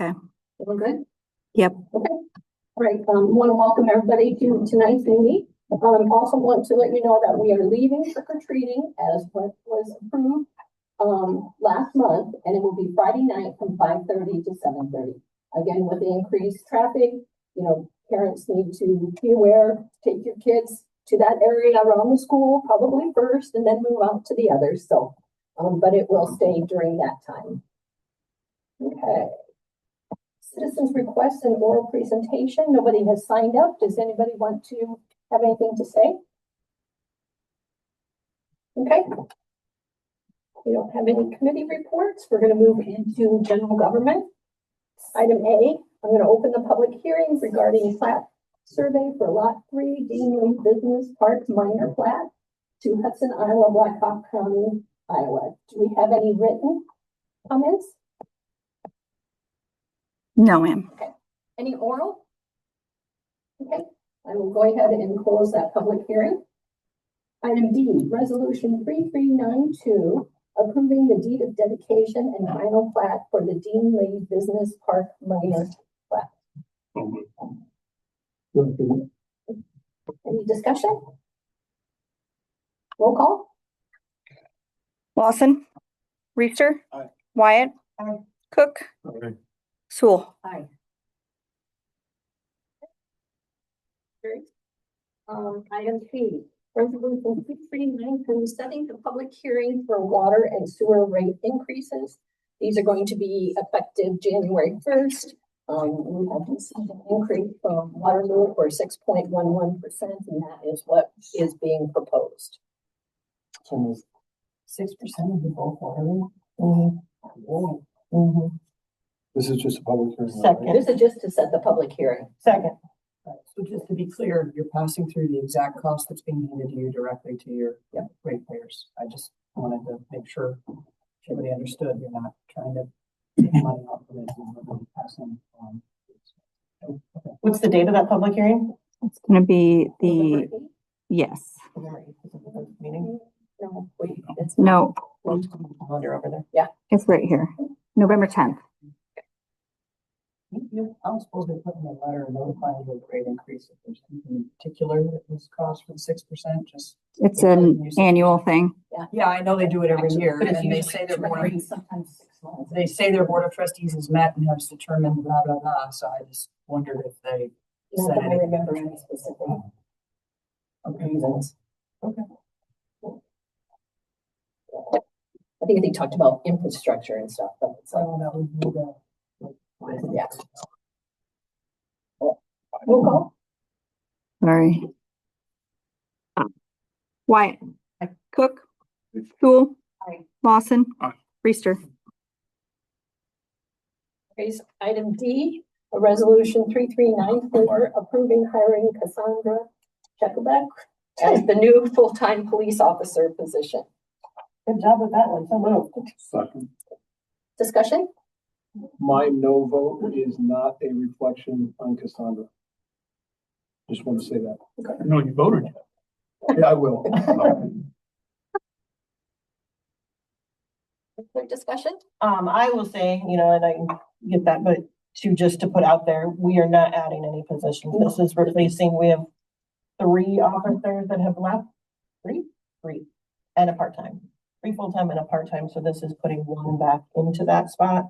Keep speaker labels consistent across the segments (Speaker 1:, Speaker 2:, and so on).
Speaker 1: Okay.
Speaker 2: We're good?
Speaker 1: Yep.
Speaker 2: Okay. All right, want to welcome everybody to tonight's meeting. Also want to let you know that we are leaving trick-or-treating as what was approved last month, and it will be Friday night from 5:30 to 7:30. Again, with the increased traffic, parents need to be aware, take your kids to that area around the school, probably first, and then move out to the others. So, but it will stay during that time. Okay. Citizens request an oral presentation. Nobody has signed up. Does anybody want to have anything to say? Okay. We don't have any committee reports. We're going to move into general government. Item A, I'm going to open the public hearing regarding plat survey for Lot 3, Dean Lake Business Park minor plat to Hudson, Iowa, Blackhawk County, Iowa. Do we have any written comments?
Speaker 1: No, ma'am.
Speaker 2: Okay. Any oral? Okay. I will go ahead and close that public hearing. Item D, resolution 3392, approving the deed of dedication and final plat for the Dean Lake Business Park minor plat. Any discussion? Roll call.
Speaker 1: Lawson. Reister.
Speaker 3: Aye.
Speaker 1: Wyatt.
Speaker 2: Aye.
Speaker 1: Cook.
Speaker 3: Aye.
Speaker 1: Sewell.
Speaker 2: Aye. Item C, resolution 3392, setting the public hearing for water and sewer rate increases. These are going to be effective January 1st. We have received an increase from Waterloo for 6.11%, and that is what is being proposed.
Speaker 3: So
Speaker 2: 6% of the bulk Waterloo.
Speaker 3: this is just a public hearing.
Speaker 2: Second. This is just to set the public hearing.
Speaker 4: Second. Right, so just to be clear, you're passing through the exact cost that's being handed to you directly to your ratepayers. I just wanted to make sure everybody understood you're not trying to take money off of it and passing on. What's the date of that public hearing?
Speaker 1: It's going to be the, yes.
Speaker 4: Meeting?
Speaker 2: No, wait, it's
Speaker 1: No,
Speaker 4: Oh, you're over there.
Speaker 1: it's right here. November 10th.
Speaker 4: I'm supposed to put in a letter notifying you of rate increase if there's anything in particular that was caused for the 6%, just.
Speaker 1: It's an annual thing.
Speaker 4: Yeah, I know they do it every year,
Speaker 2: But it's
Speaker 4: and they
Speaker 2: usually
Speaker 4: say their board of,
Speaker 2: sometimes 6 months.
Speaker 4: they say their board of trustees is met and has determined blah, blah, blah, so I just wondered if they
Speaker 2: Not
Speaker 4: said
Speaker 2: that I
Speaker 4: anything.
Speaker 2: remember any specific
Speaker 4: Okay.
Speaker 2: reasons.
Speaker 4: Okay.
Speaker 2: I think they talked about infrastructure and stuff, but it's like,
Speaker 4: So that would be the.
Speaker 2: yeah. Roll call.
Speaker 1: Sorry. Wyatt.
Speaker 4: Aye.
Speaker 1: Cook. Sewell.
Speaker 2: Aye.
Speaker 1: Lawson.
Speaker 3: Aye.
Speaker 1: Reister.
Speaker 2: Okay, item D, a resolution 3394 approving hiring Cassandra Checkleback as the new full-time police officer position.
Speaker 4: Good job with that one, so moved.
Speaker 3: Second.
Speaker 2: Discussion?
Speaker 3: My no vote is not a reflection on Cassandra. Just want to say that.
Speaker 5: No, you voted.
Speaker 3: Yeah, I will.
Speaker 2: Further discussion?
Speaker 4: I will say, and I can get that, but just to put out there, we are not adding any positions. This is replacing, we have 3 officers that have left, three, and a part-time, 3 full-time and a part-time. So this is putting 1 back into that spot,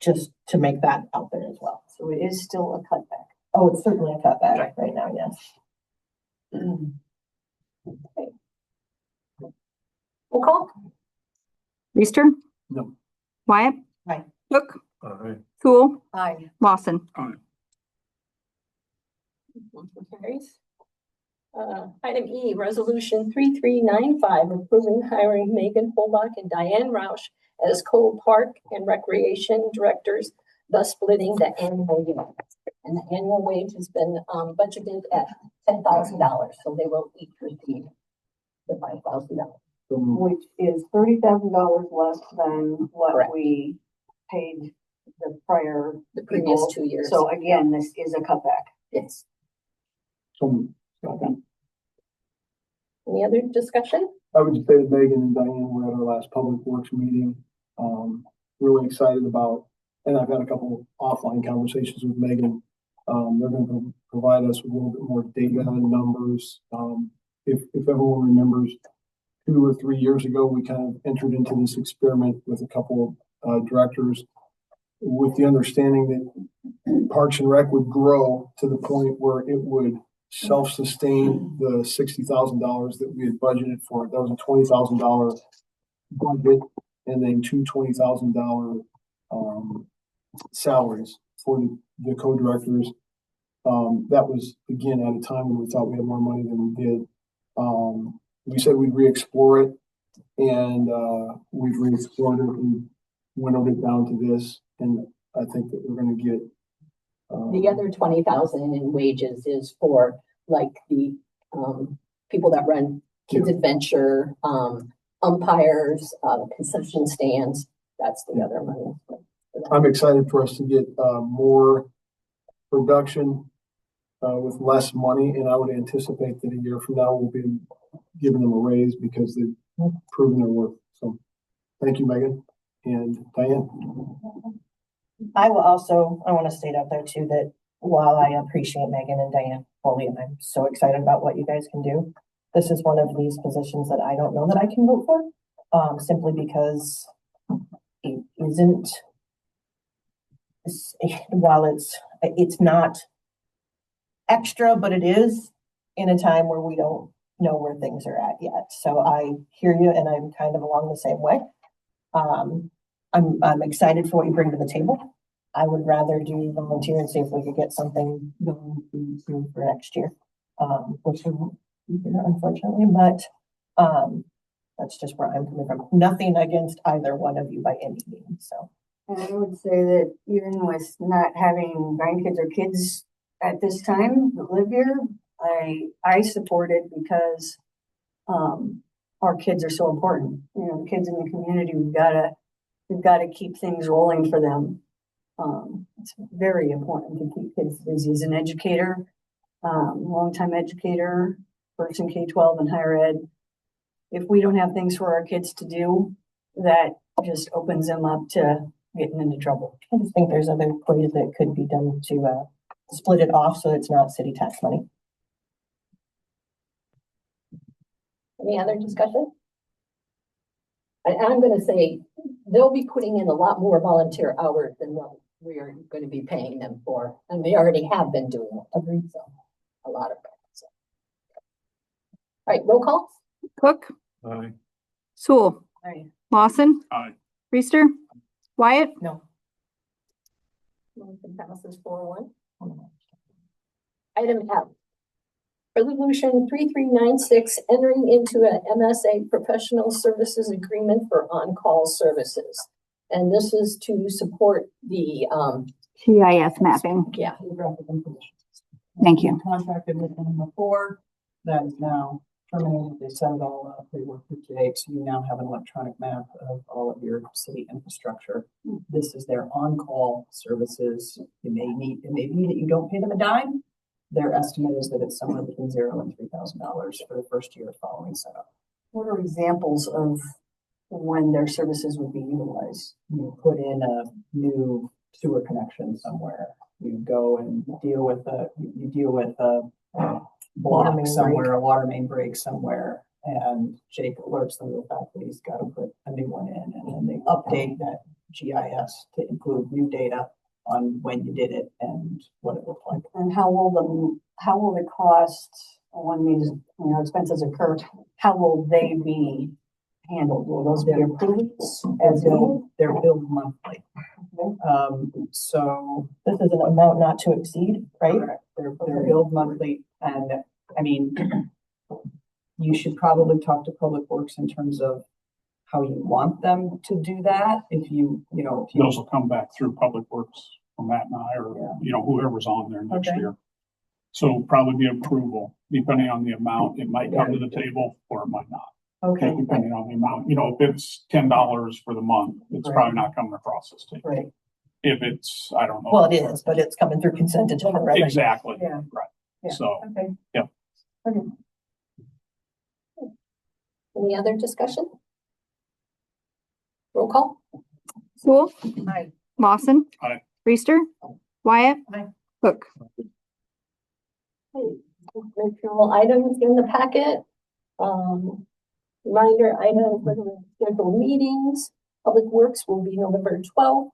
Speaker 4: just to make that out there as well.
Speaker 2: So it is still a cutback.
Speaker 4: Oh, it's certainly a cutback right now, yes.
Speaker 2: Okay. Roll call.
Speaker 1: Reister.
Speaker 3: No.
Speaker 1: Wyatt.
Speaker 4: Aye.
Speaker 1: Cook.
Speaker 3: Aye.
Speaker 1: Sewell.
Speaker 2: Aye.
Speaker 1: Lawson.
Speaker 2: Motion carries. Item E, resolution 3395, approving hiring Megan Holbach and Diane Roush as co-park and recreation directors, thus splitting the annual unit. And the annual wage has been budgeted at $10,000, so they will each receive the $5,000.
Speaker 6: Which is $30,000 less than what
Speaker 2: Correct.
Speaker 6: we paid the
Speaker 2: The previous
Speaker 6: people.
Speaker 2: 2 years.
Speaker 6: So again, this is a cutback.
Speaker 2: Yes.
Speaker 3: So
Speaker 2: Any other discussion?
Speaker 3: I would just say that Megan and Diane were at our last public works meeting. Really excited about and I've had a couple offline conversations with Megan. They're going to provide us with a little bit more data and numbers. If everyone remembers, 2 or 3 years ago, we kind of entered into this experiment with a couple of directors with the understanding that Parks and Rec would grow to the point where it would self-sustain the $60,000 that we had budgeted for it. That was a $20,000 budget, and then two $20,000 salaries for the co-directors. That was, again, at a time when we thought we had more money than we did. We said we'd re-explore it, and we've re-explored it. We winnowed it down to this, and I think that we're going to get
Speaker 2: The other 20,000 in wages is for like the, people that run Kids Adventure, umpires, concession stands. That's the other money.
Speaker 3: I'm excited for us to get more production with less money, and I would anticipate that a year from now we'll be giving them a raise because they've proven their worth. So thank you, Megan and Diane.
Speaker 4: I want to state out there too, that while I appreciate Megan and Diane fully, and I'm so excited about what you guys can do, this is one of these positions that I don't know that I can vote for, simply because it isn't, while it's not extra, but it is in a time where we don't know where things are at yet. So I hear you, and I'm kind of along the same way. I'm excited for what you bring to the table. I would rather do volunteer and see if we could get something going soon for next year, which we won't be here, unfortunately, but that's just where I'm coming from. Nothing against either one of you by any means. So
Speaker 6: And I would say that even with not having grandkids or kids at this time that live here, I support it because our kids are so important. You know, the kids in the community, we've got to keep things rolling for them. It's very important to keep kids busy. As an educator, longtime educator, first in K-12 and higher ed, if we don't have things for our kids to do, that just opens them up to getting into trouble.
Speaker 4: I just think there's other ways that could be done to split it off so it's not city tax money.
Speaker 2: Any other discussion? I'm gonna say they'll be putting in a lot more volunteer hours than what we are going to be paying them for, and they already have been doing it.
Speaker 4: Agreed.
Speaker 2: So a lot of it. So. All right, roll call.
Speaker 1: Cook,
Speaker 3: Aye.
Speaker 1: Sewell,
Speaker 6: Aye.
Speaker 1: Lawson,
Speaker 3: Aye.
Speaker 1: Reister, Wyatt,
Speaker 4: No.
Speaker 2: Motion passes 4-1. Item F. Resolution 3396, entering into an MSA professional services agreement for on-call services. And this is to support the,
Speaker 1: GIS mapping.
Speaker 2: yeah,
Speaker 1: Thank you.
Speaker 5: Contracted with them before, that is now terminated. They set it all up. They worked with Jake, so you now have an electronic map of all of your city infrastructure. This is their on-call services. It may be that you don't pay them a dime. Their estimate is that it's somewhere between $0 and $3,000 for the first year following setup.
Speaker 6: What are examples of when their services would be utilized?
Speaker 5: You put in a new sewer connection somewhere. You go and deal with a block
Speaker 4: main
Speaker 5: somewhere, a water main break somewhere, and Jake alerts them to the fact that he's got to put a new one in, and then they update that GIS to include new data on when you did it and what it looked like.
Speaker 6: And how will the cost when these expenses occur? How will they be handled? Will those be approved as
Speaker 5: They're billed monthly. So
Speaker 4: This is an amount not to exceed, right?
Speaker 5: correct. They're billed monthly, and I mean, you should probably talk to Public Works in terms of how you want them to do that. If you
Speaker 7: Those will come back through Public Works from Matt and I, or,
Speaker 5: Yeah.
Speaker 7: whoever's on there next
Speaker 5: Okay.
Speaker 7: year. So probably be approval, depending on the amount. It might come to the table or it might not,
Speaker 5: okay,
Speaker 7: depending on the amount. If it's $10 for the month, it's
Speaker 5: Right.
Speaker 7: probably not coming across this table.
Speaker 5: right.
Speaker 7: If it's, I don't know.
Speaker 4: Well, it is, but it's coming through consent agenda, right?
Speaker 7: Exactly,
Speaker 5: Yeah.
Speaker 7: right.
Speaker 5: Yeah.
Speaker 7: So,
Speaker 5: Okay.
Speaker 2: any other discussion? Roll call.
Speaker 1: Sewell,
Speaker 6: Aye.
Speaker 1: Lawson.
Speaker 7: Aye.
Speaker 1: Reister. Wyatt.
Speaker 4: Aye.
Speaker 1: Hook.
Speaker 2: Informational items in the packet. Reminder items for the scheduled meetings. Public Works will be November 12th.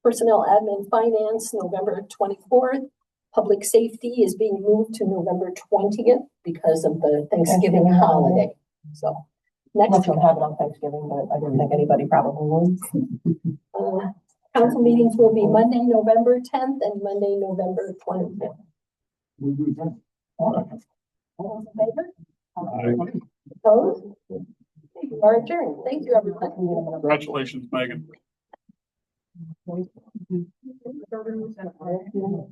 Speaker 2: Personnel Admin Finance, November 24th. Public Safety is being moved to November 20th because of the Thanksgiving
Speaker 4: Thanksgiving
Speaker 2: holiday. So next,
Speaker 4: Unless we'll have it on Thanksgiving, but I don't think anybody probably would.
Speaker 2: council meetings will be Monday, November 10th and Monday, November 25th. All those in favor? Opposed? You are adjourned. Thank you, everybody.
Speaker 7: Congratulations, Megan.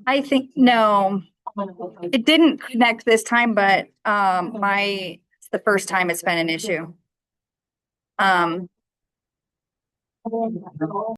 Speaker 1: I think, no, it didn't connect this time, but, it's the first time it's been an issue.